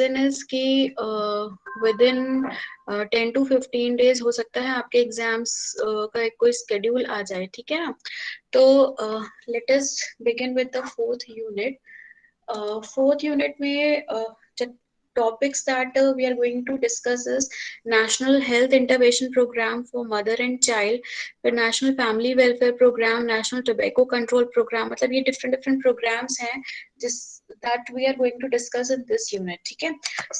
Reason is कि with in 10 to 15 days हो सकता है आपके एग्जाम्स का एक कोई स्केड्यूल आ जाए, ठीक है ना। तो let us begin with the fourth unit. Fourth unit में topics that we are going to discuss is National Health Intervention Program for Mother and Child, फिर National Family Welfare Program, National Tobacco Control Program, मतलब ये different different programs हैं जिस that we are going to discuss in this unit, ठीक है।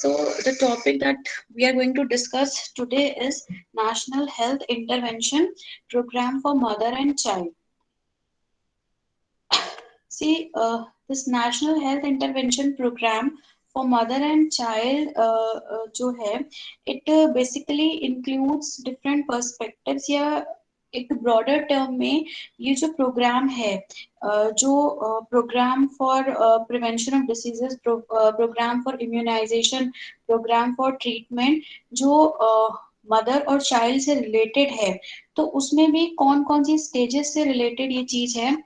So the topic that we are going to discuss today is National Health Intervention Program for Mother and Child. See, this National Health Intervention Program for mother and child जो है it basically includes different perspectives, या एक broader term में ये जो program है जो program for prevention of diseases, program for immunization, program for treatment, जो मदर और चाइल्ड से रिलेटेड है, तो उसमें भी कौन कौन सी स्टेजेस से रिलेटेड ये चीज है।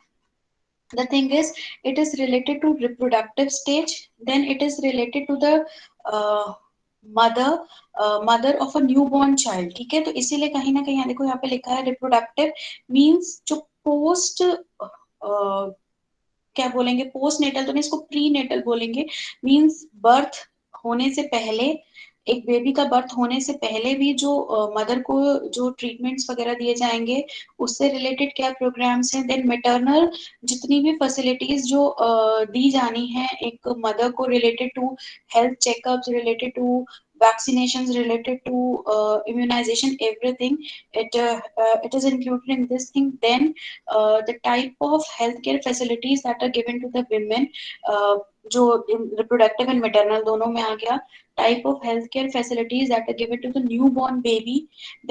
The thing is, it is related to reproductive stage, then it is related to the uh, mother of a newborn child, ठीक है। तो इसीलिए कहीं ना कहीं देखो यहाँ पे लिखा है रिप्रोडक्टिव मीन्स जो पोस्ट क्या बोलेंगे, पोस्ट नेटल तो नहीं, इसको प्री नेटल बोलेंगे। मीन्स बर्थ होने से पहले, एक बेबी का बर्थ होने से पहले भी जो मदर को जो ट्रीटमेंट्स वगैरह दिए जाएंगे उससे रिलेटेड क्या प्रोग्राम्स हैं। देन मेटर्नल जितनी भी फैसिलिटीज जो दी जानी है एक मदर को related to health checkups, related to vaccinations, related to immunization, everything it is included in this thing. Then the type of healthcare facilities that are given to the women, जो reproductive and maternal दोनों में आ गया, type of healthcare facilities that are given to the newborn baby,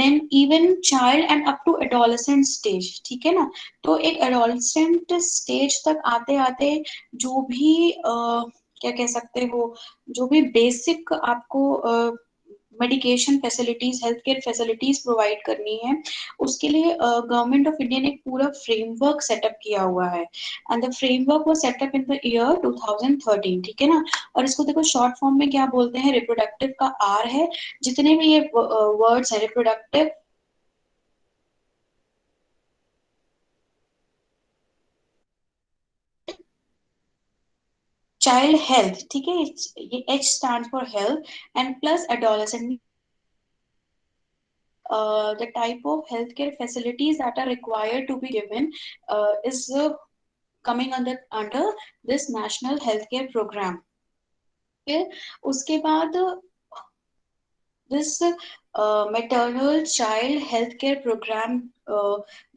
then even child and up to adolescent stage, ठीक है ना। तो एक adolescent stage तक आते आते जो भी क्या कह सकते हो, जो भी बेसिक आपको medication facilities, health care facilities provide करनी है, उसके लिए गवर्नमेंट ऑफ इंडिया ने एक पूरा फ्रेमवर्क सेटअप किया हुआ है। And the framework was setup in the year 2013, ठीक है ना। और इसको देखो शॉर्ट फॉर्म में क्या बोलते हैं, रिप्रोडक्टिव का आर है, जितने भी ये वर्ड्स है रिप्रोडक्टिव, चाइल्ड हेल्थ, ठीक है, ये H stand for health, and plus adolescent, the type of healthcare facilities that are required to be given is coming under this national healthcare program. फिर उसके बाद this maternal child healthcare program,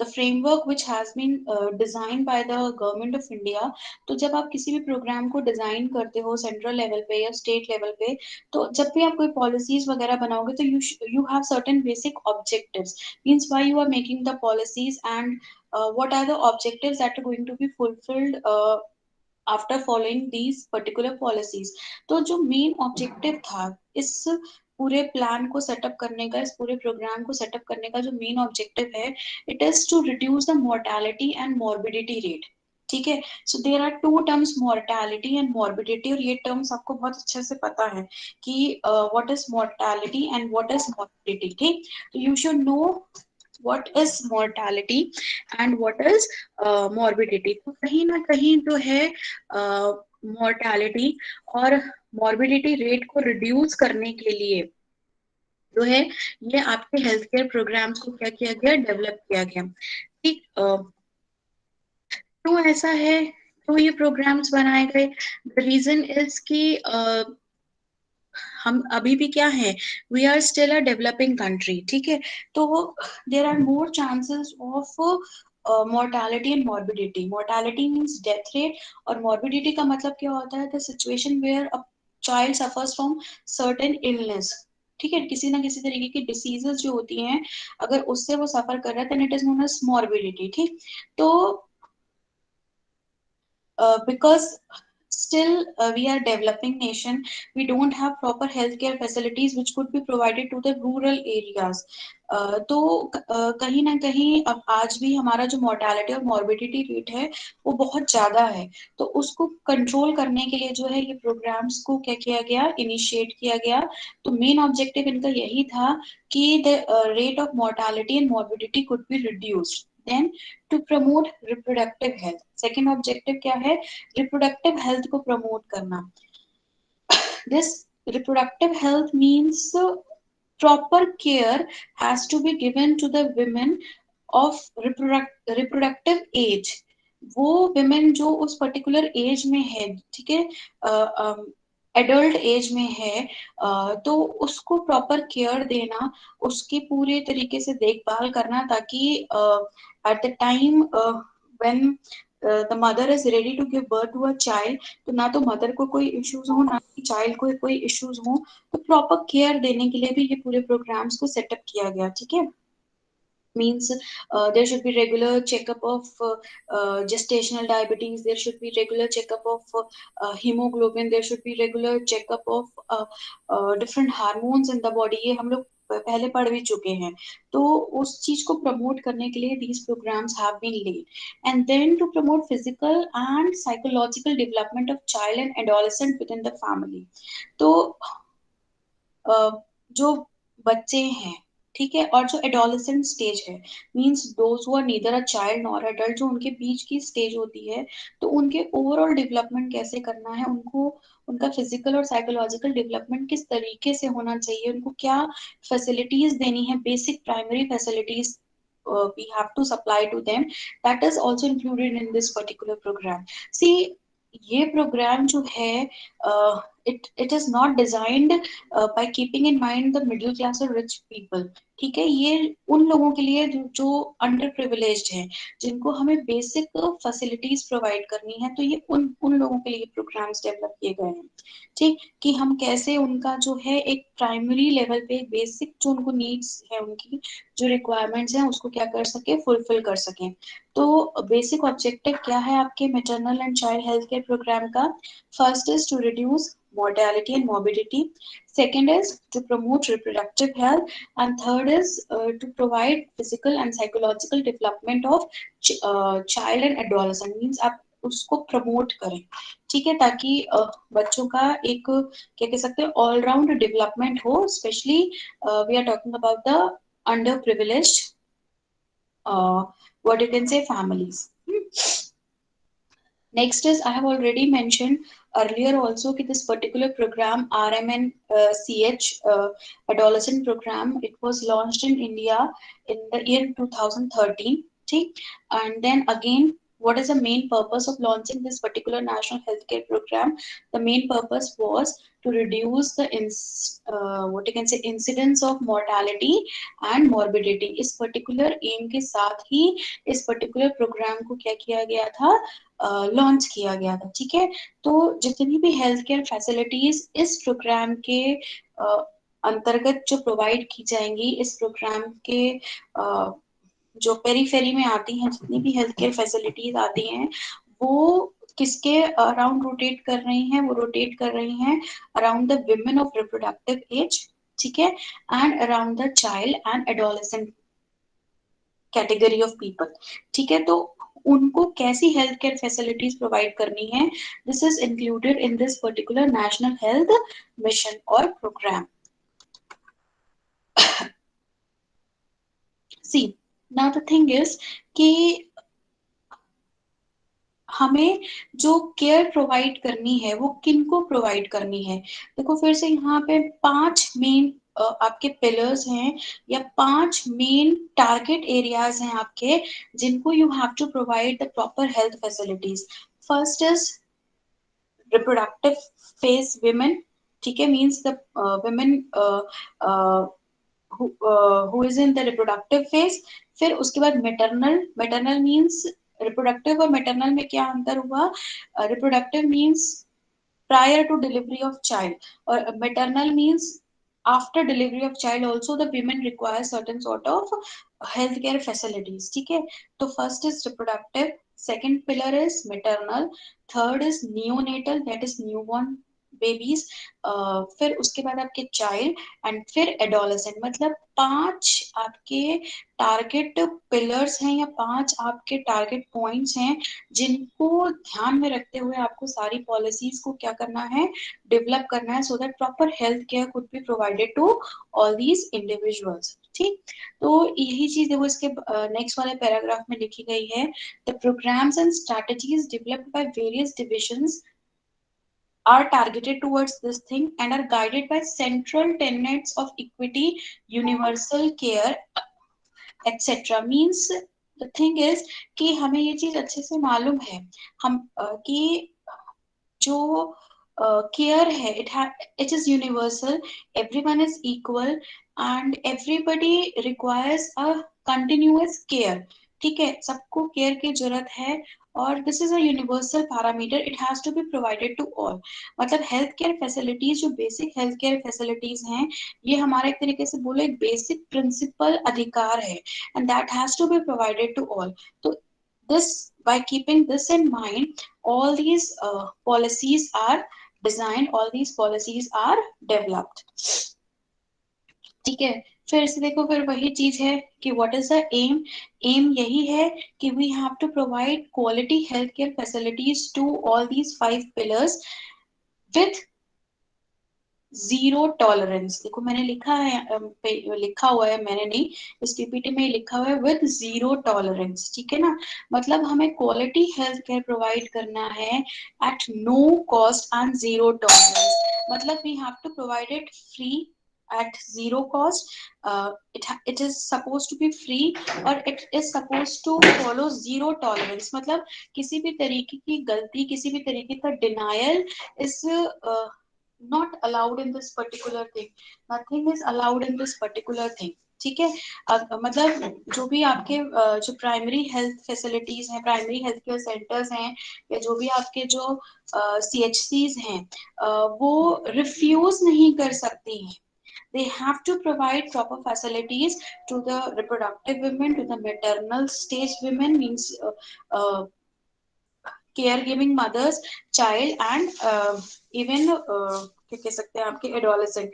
the framework which has been designed by the government of India. तो जब आप किसी भी programme को design करते हो सेंट्रल लेवल पे या स्टेट लेवल पे, तो जब भी आप कोई पॉलिसीज वगैरह बनाओगे तो you have certain basic objectives, means why you are making the policies, and what are the objectives that are going to be fulfilled after following these particular policies. तो जो मेन ऑब्जेक्टिव था इस पूरे plan को setup करने का, इस पूरे प्रोग्राम को सेटअप करने का जो मेन ऑब्जेक्टिव है, it is to reduce the mortality and morbidity rate, ठीक है। So there are two terms, mortality and morbidity, और ये टर्म्स आपको बहुत अच्छे से पता है कि what is mortality and what is morbidity, ठीक। तो you should know what is mortality and what is morbidity। तो कहीं ना कहीं जो है mortality और morbidity रेट को रिड्यूस करने के लिए जो है ये आपके हेल्थ केयर प्रोग्राम्स को क्या किया गया, डेवलप किया गया, ठीक। तो ऐसा है, तो ये प्रोग्राम्स बनाए गए। द रीजन इज कि हम अभी भी क्या है, we are still a developing country, ठीक है। तो there are more chances of mortality and morbidity. Mortality means death rate, और morbidity का मतलब क्या होता है, the situation where a child suffers from certain illness, ठीक है, किसी ना किसी तरीके की डिसीजेस जो होती हैं अगर उससे वो सफर कर रहा है, then it is known as morbidity, ठीक। तो because still we are developing nation, we don't have proper healthcare facilities which could be provided to the rural areas. तो कहीं ना कहीं अब आज भी हमारा जो मोर्टालिटी और मॉर्बिडिटी रेट है वो बहुत ज्यादा है, तो उसको कंट्रोल करने के लिए जो है ये प्रोग्राम्स को क्या किया गया, इनिशिएट किया गया। तो मेन ऑब्जेक्टिव इनका यही था कि the rate of mortality and morbidity could be reduced. Then to promote reproductive health, second objective क्या है, रिप्रोडक्टिव हेल्थ को प्रमोट करना। This reproductive health means proper care has to be given to the women of reproductive age। वो women जो उस particular age में है, ठीक है, एडल्ट एज में है, तो उसको प्रॉपर केयर देना, उसकी पूरे तरीके से देखभाल करना, ताकि at the time when the mother is ready to give birth to a child, तो ना तो मदर को कोई इश्यूज हो, ना कि चाइल्ड को कोई इश्यूज हो। तो प्रॉपर केयर देने के लिए भी ये पूरे प्रोग्राम्स को सेटअप किया गया, ठीक है। means there should be regular checkup of gestational diabetes, there should be regular checkup of hemoglobin, there should be regular checkup of different hormones in the body। ये हम लोग पहले पढ़ भी चुके हैं, तो उस चीज को प्रमोट करने के लिए these programs have been laid। and then to promote physical and psychological development of child and adolescent within the family। तो जो बच्चे हैं, ठीक है, और जो एडोलेसेंट स्टेज है, means those who are neither a child nor adult, जो उनके बीच की स्टेज होती है, तो उनके ओवरऑल डेवलपमेंट कैसे करना है उनको, उनका फिजिकल और साइकोलॉजिकल डेवलपमेंट किस तरीके से होना चाहिए, उनको क्या फैसिलिटीज देनी है, basic primary facilities we have to supply to them, that is also included in this particular program। See, ये प्रोग्राम जो है, it is not designed by keeping in mind the middle class or rich people। ठीक है, ये उन लोगों के लिए जो अंडर प्रिविलेज्ड हैं, जिनको हमें बेसिक फैसिलिटीज प्रोवाइड करनी है, तो ये उन उन लोगों के लिए प्रोग्राम्स डेवलप किए गए हैं। ठीक, कि हम कैसे उनका जो है एक प्राइमरी लेवल पे बेसिक जो उनको नीड्स है, उनकी जो रिक्वायरमेंट्स हैं, उसको क्या कर सके, फुलफिल कर सकें। तो बेसिक ऑब्जेक्टिव क्या है आपके maternal and child health care program का? First is to reduce mortality and morbidity, second is to promote reproductive health, and third is to provide physical and psychological development of child and adolescent। means आप उसको promote करें, ठीक है, ताकि बच्चों का एक क्या कह सकते हैं, ऑल राउंड डेवलपमेंट हो। Specially we are talking about the under privileged what you can say families। Next is, I have already mentioned earlier also that this particular program RMNCH adolescent program, it was launched in India in the year 2013। ठीक, and then again, what is the main purpose of launching this particular national healthcare program? The main purpose was to reduce the what you can say incidence of mortality and morbidity। इस particular aim के साथ ही इस particular program को क्या किया गया था, launch किया गया था, ठीक है। तो जितनी भी हेल्थ केयर फैसिलिटीज इस प्रोग्राम के अंतर्गत जो प्रोवाइड की जाएंगी, इस प्रोग्राम के जो पेरीफेरी में आती हैं, जितनी भी हेल्थ केयर फैसिलिटीज आती हैं, वो किसके अराउंड रोटेट कर रही हैं? वो रोटेट कर रही हैं around the women of reproductive age, ठीक है, and around the child and adolescent category of people, ठीक है। तो उनको कैसी हेल्थ केयर फैसिलिटीज प्रोवाइड करनी है, this is included in this particular national health mission और program. See, now the thing is कि हमें जो केयर प्रोवाइड करनी है वो किनको प्रोवाइड करनी है। देखो फिर से यहाँ पे 5 मेन आपके पिलर्स हैं, या 5 मेन टारगेट एरियाज हैं आपके, जिनको you have to provide the proper health facilities. First is reproductive phase women, ठीक है, means the women who is in the reproductive phase। फिर उसके बाद maternal, maternal means रिप्रोडक्टिव और मैटरनल में क्या अंतर हुआ? Reproductive means prior to delivery of child, और maternal means after delivery of child also the women require certain sort of healthcare facilities. ठीक है, तो first is reproductive, second pillar is maternal, third is neonatal that is newborn babies, फिर उसके बाद आपके child, and फिर adolescent. मतलब 5 आपके टारगेट पिलर्स हैं या 5 आपके टारगेट पॉइंट्स हैं जिनको ध्यान में रखते हुए आपको सारी पॉलिसीज को क्या करना है, डेवलप करना है, so that proper health care could be provided to all these individuals. ठीक, तो यही चीज देखो इसके नेक्स्ट वाले पैराग्राफ में लिखी गई है। The programmes and strategies developed by various divisions are targeted towards this thing and are guided by central tenets of equity, universal care, etc. Means the thing is कि हमें ये चीज अच्छे से मालूम है हम कि जो केयर है it is universal, everyone is equal and everybody requires a continuous care। ठीक है, सबको केयर की जरूरत है और this is a universal parameter, it has to be provided to all. मतलब हेल्थ केयर फैसिलिटीज, जो बेसिक हेल्थ केयर फैसिलिटीज हैं, ये हमारा एक तरीके से बोलो एक बेसिक प्रिंसिपल अधिकार है and that has to be provided to all. तो this, by keeping this in mind, all these policies are designed, all these policies are developed। ठीक है, फिर से देखो, फिर वही चीज है कि what is the aim. Aim यही है कि we have to provide quality health care facilities to all these 5 pillars with zero tolerance. देखो मैंने लिखा है लिखा हुआ है, मैंने नहीं, इस पीपीटी में लिखा हुआ है विद जीरो टॉलरेंस। ठीक है ना, मतलब हमें क्वालिटी हेल्थ केयर प्रोवाइड करना है at no cost and zero tolerance. मतलब we have to provide it free at zero cost, it is supposed to be free और it is supposed to follow zero tolerance। मतलब किसी भी तरीके की गलती, किसी भी तरीके का denial is not allowed in this particular thing, nothing is allowed in this particular thing। ठीक है, मतलब जो भी आपके जो प्राइमरी हेल्थ फैसिलिटीज हैं, प्राइमरी हेल्थ केयर सेंटर्स हैं, या जो भी आपके जो CHCs हैं, वो रिफ्यूज नहीं कर सकती हैं। They have to provide proper facilities to the reproductive women, to the maternal stage women, means caregiving mothers, child and even क्या कह सकते हैं आपके adolescent।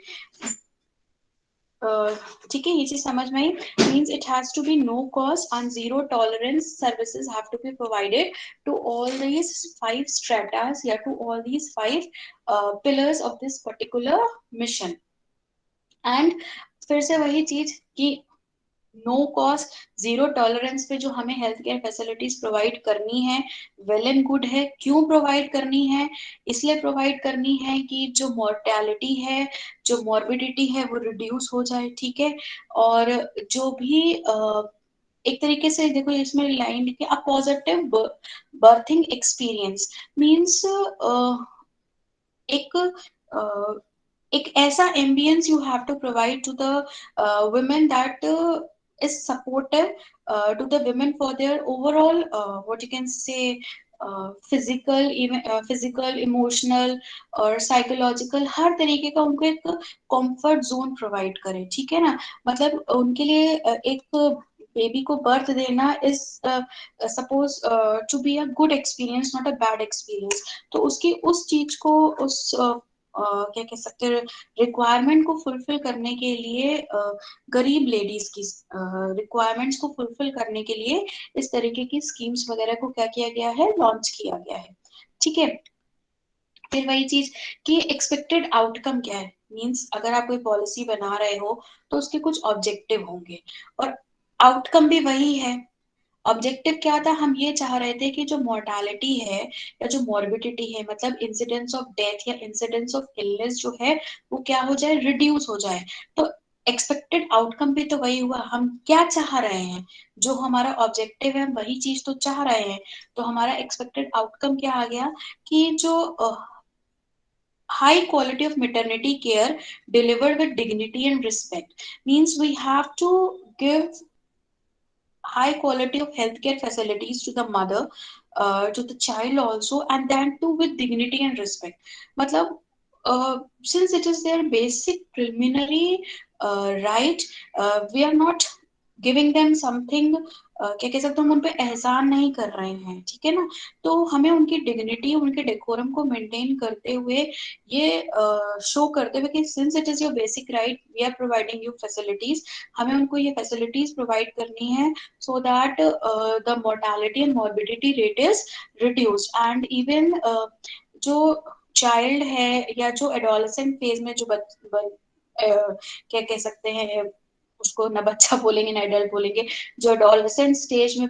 ठीक है, ये चीज समझ में आई। Means it has to be no cost and zero tolerance services have to be provided to all these 5 strata या to all these 5 pillars of this particular mission. And फिर से वही चीज कि नो कॉस्ट, जीरो टॉलरेंस पे जो हमें health care facilities provide करनी है, वेल एंड गुड है। क्यों प्रोवाइड करनी है? इसलिए प्रोवाइड करनी है कि जो मोर्टेलिटी है, जो मॉर्बिडिटी है, वो रिड्यूस हो जाए। ठीक है, और जो भी एक तरीके से देखो इसमें लाइन लिखी a positive birthing experience. Means एक एक ऐसा ambience you have to provide to the women that is supportive to the women for their overall what you can say physical emotional और साइकोलॉजिकल हर तरीके का उनको एक कंफर्ट जोन प्रोवाइड करे। ठीक है ना, मतलब उनके लिए एक बेबी को बर्थ देना is suppose to be a good experience, not a bad experience. तो उसकी उस चीज को उस क्या कह सकते हैं रिक्वायरमेंट को फुलफिल करने के लिए, गरीब लेडीज की रिक्वायरमेंट्स को फुलफिल करने के लिए इस तरीके की स्कीम्स वगैरह को क्या किया गया है, लॉन्च किया गया है। ठीक है, फिर वही चीज कि एक्सपेक्टेड आउटकम क्या है। मींस अगर आप कोई पॉलिसी बना रहे हो तो उसके कुछ ऑब्जेक्टिव होंगे और आउटकम भी वही है। ऑब्जेक्टिव क्या था, हम ये चाह रहे थे कि जो मोर्टालिटी है या जो मॉर्बिडिटी है, मतलब इंसिडेंस ऑफ डेथ या इंसिडेंस ऑफ इलनेस जो है, वो क्या हो जाए, रिड्यूस हो जाए। तो एक्सपेक्टेड आउटकम भी तो वही हुआ। हम क्या चाह रहे हैं, जो हमारा ऑब्जेक्टिव है वही चीज तो चाह रहे हैं। तो हमारा एक्सपेक्टेड आउटकम क्या आ गया कि जो high quality of maternity care delivered with dignity and respect। Means we have to give high quality of healthcare facilities to the mother, to the child also, and then too with dignity and respect। मतलब since it is their basic preliminary right, we are not giving them something, क्या कह सकते हैं, हम उन पे एहसान नहीं कर रहे हैं, ठीक है ना। तो हमें उनकी डिग्निटी, उनके डेकोरम को मेंटेन करते हुए, ये शो करते हुए कि since it is your basic right, we are providing you facilities, हमें उनको ये फैसिलिटीज प्रोवाइड करनी है, so that the mortality and morbidity rate is reduced. And even जो चाइल्ड है या जो एडोलसेंट फेज में जो क्या कह सकते हैं, उसको ना बच्चा बोलेंगे ना एडल्ट बोलेंगे, जो एडोलसेंट स्टेज में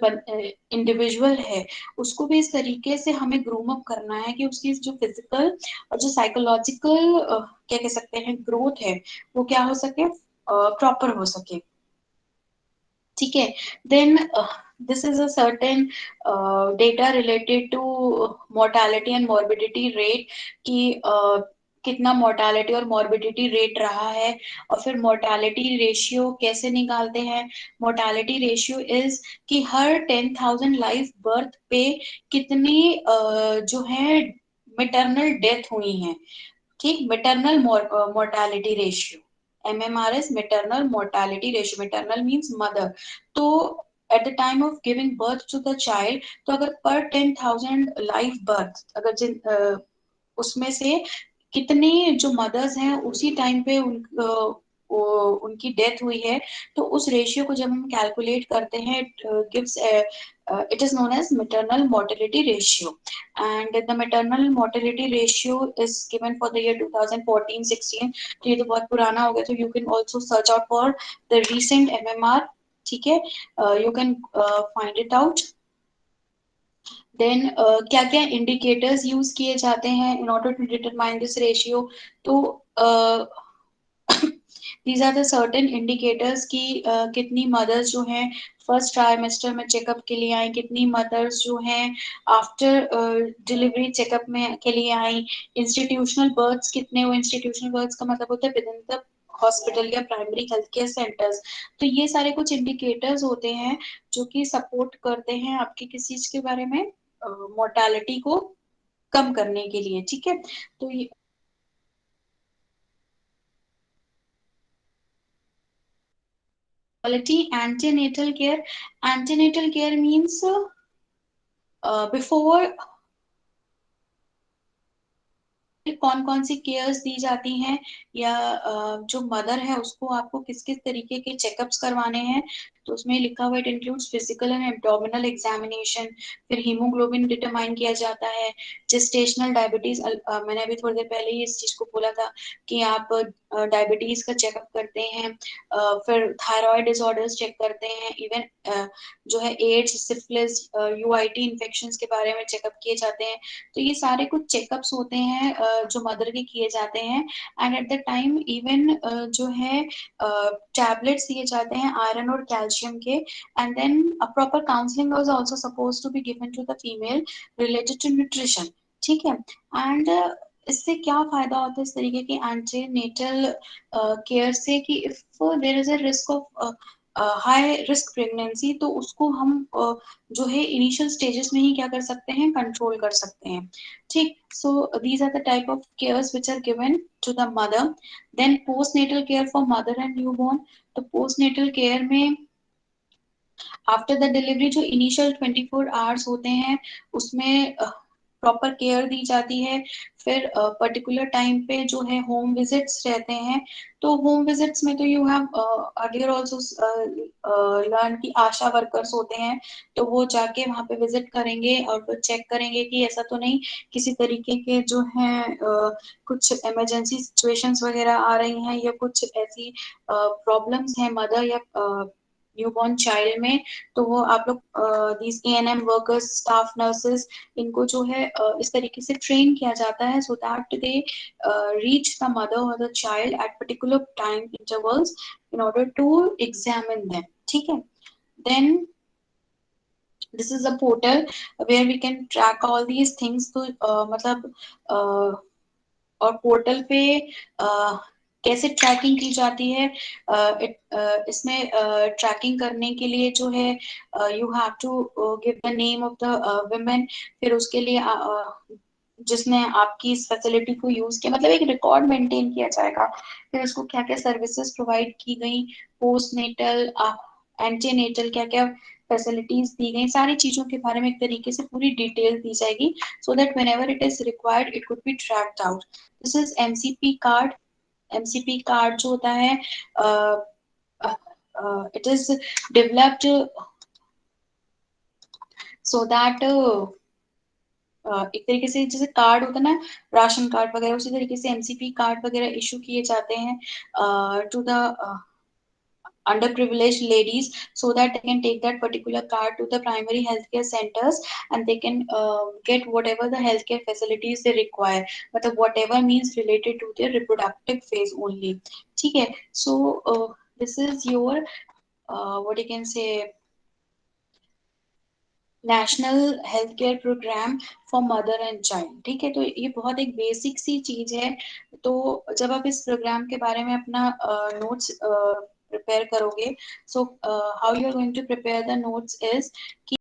इंडिविजुअल है, उसको भी इस तरीके से हमें ग्रूम अप करना है कि उसकी जो फिजिकल और जो साइकोलॉजिकल क्या कह सकते हैं ग्रोथ है, वो क्या हो सके, प्रॉपर हो सके, ठीक है। Then this is a certain data related to mortality and morbidity rate, कि कितना मोर्टालिटी और मॉर्बिडिटी रेट रहा है। और फिर मोर्टालिटी रेशियो कैसे निकालते हैं, मोर्टालिटी रेशियो इज कि हर 10,000 लाइफ बर्थ पे कितनी जो है मेटरनल डेथ हुई हैं, ठीक। Maternal mortality ratio, MMR is maternal mortality ratio, maternal means mother. तो at the time of giving birth to the child, तो अगर पर 10,000 लाइफ बर्थ, अगर उसमें से कितने जो मदर्स हैं उसी टाइम पे उनकी डेथ हुई है, तो उस रेशियो को जब हम कैलकुलेट करते हैं, gives it is known as maternal mortality ratio. And the maternal mortality ratio is given for the year 2014-16, तो ये तो बहुत पुराना हो गया, तो you can also search out for the recent MMR, ठीक है, you can find it out. Then क्या क्या इंडिकेटर्स यूज किए जाते हैं in order to determine this ratio, तो these are the certain indicators की कितनी मदर्स जो हैं फर्स्ट ट्राइमेस्टर में चेकअप के लिए आई, कितनी मदर्स जो हैं आफ्टर डिलीवरी चेकअप में के लिए आई, इंस्टीट्यूशनल बर्थ्स कितने हुए, इंस्टीट्यूशनल बर्थ्स का मतलब होता है विद इन द हॉस्पिटल या प्राइमरी हेल्थ केयर सेंटर्स। तो ये सारे कुछ इंडिकेटर्स होते हैं जो कि सपोर्ट करते हैं आपके किसी चीज के बारे में, मोर्टालिटी को कम करने के लिए, ठीक है। तो ये quality antenatal care, antenatal care means before कौन कौन सी केयर्स दी जाती हैं, या जो मदर है उसको आपको किस किस तरीके के चेकअप्स करवाने हैं। तो उसमें लिखा हुआ, it includes physical and abdominal examination, फिर हीमोग्लोबिन डिटरमाइन किया जाता है, जेस्टेशनल डायबिटीज, मैंने अभी थोड़ी देर पहले ही इस चीज को बोला था कि आप डायबिटीज का चेकअप करते हैं, फिर थायराइड डिसऑर्डर्स चेक करते हैं, इवन जो है एड्स, सिफिलिस, यूआईटी इन्फेक्शंस के बारे में चेकअप किए जाते हैं। तो ये सारे कुछ चेकअप्स होते हैं जो मदर के किए जाते हैं। And eight the time even जो है टैबलेट्स दिए जाते हैं आयरन और कैल्शियम के। And then a proper counselling was also suppose to be given to the female related to nutrition, ठीक है। एंड इससे क्या फायदा होता है इस तरीके की एंटीनेटल केयर से, कि if there is a risk of high risk pregnancy, तो उसको हम जो है इनिशियल स्टेजेस में ही क्या कर सकते हैं, कंट्रोल कर सकते हैं, ठीक। So these are the type of cares which are given to the mother. Then post natal care for mother and newborn, तो पोस्ट नेटल केयर में आफ्टर द डिलीवरी जो इनिशियल 24 आवर्स होते हैं उसमें प्रॉपर केयर दी जाती है। फिर particular time पे जो है होम विजिट्स रहते हैं, तो होम विजिट्स में तो you have earlier also learn कि आशा वर्कर्स होते हैं, तो वो जाके वहां पे विजिट करेंगे और फिर चेक करेंगे कि ऐसा तो नहीं किसी तरीके के जो है कुछ इमरजेंसी सिचुएशंस वगैरह आ रही हैं, या कुछ ऐसी प्रॉब्लम्स हैं मदर या न्यूबॉर्न चाइल्ड में, तो वो आप लोग these ANM workers, staff nurses, इनको जो है इस तरीके से ट्रेन किया जाता है so that they reach the mother और the child at particular time intervals in order to examine them, ठीक है। Then this is a portal where we can track all these things, तो मतलब और पोर्टल पे कैसे ट्रैकिंग की जाती है, इसमें ट्रैकिंग करने के लिए जो है you have to give the name of the women, फिर उसके लिए जिसने आपकी इस फैसिलिटी को यूज किया, मतलब एक रिकॉर्ड मेंटेन किया जाएगा, फिर उसको क्या क्या सर्विसेज प्रोवाइड की गई, पोस्ट नेटल, एंटीनेटल क्या क्या फैसिलिटीज दी गई, सारी चीजों के बारे में एक तरीके से पूरी डिटेल दी जाएगी, so that whenever it is required it could be tracked out. This is MCP card. MCP card जो होता है, it is developed so that एक तरीके से जैसे कार्ड होता है ना, राशन कार्ड वगैरह, उसी तरीके से एमसीपी कार्ड वगैरह इशू किए जाते हैं to the underprivileged ladies, so that they can take that particular card to the primary healthcare centers and they can get whatever the healthcare facilities they require, मतलब whatever means related to their reproductive phase only. ठीक है, so this is your what you can say national health care programme for mother and child. ठीक है, तो ये बहुत एक basic सी चीज है। तो जब आप इस प्रोग्राम के बारे में अपना नोट्स प्रिपेयर करोगे, so how you are going to prepare the notes is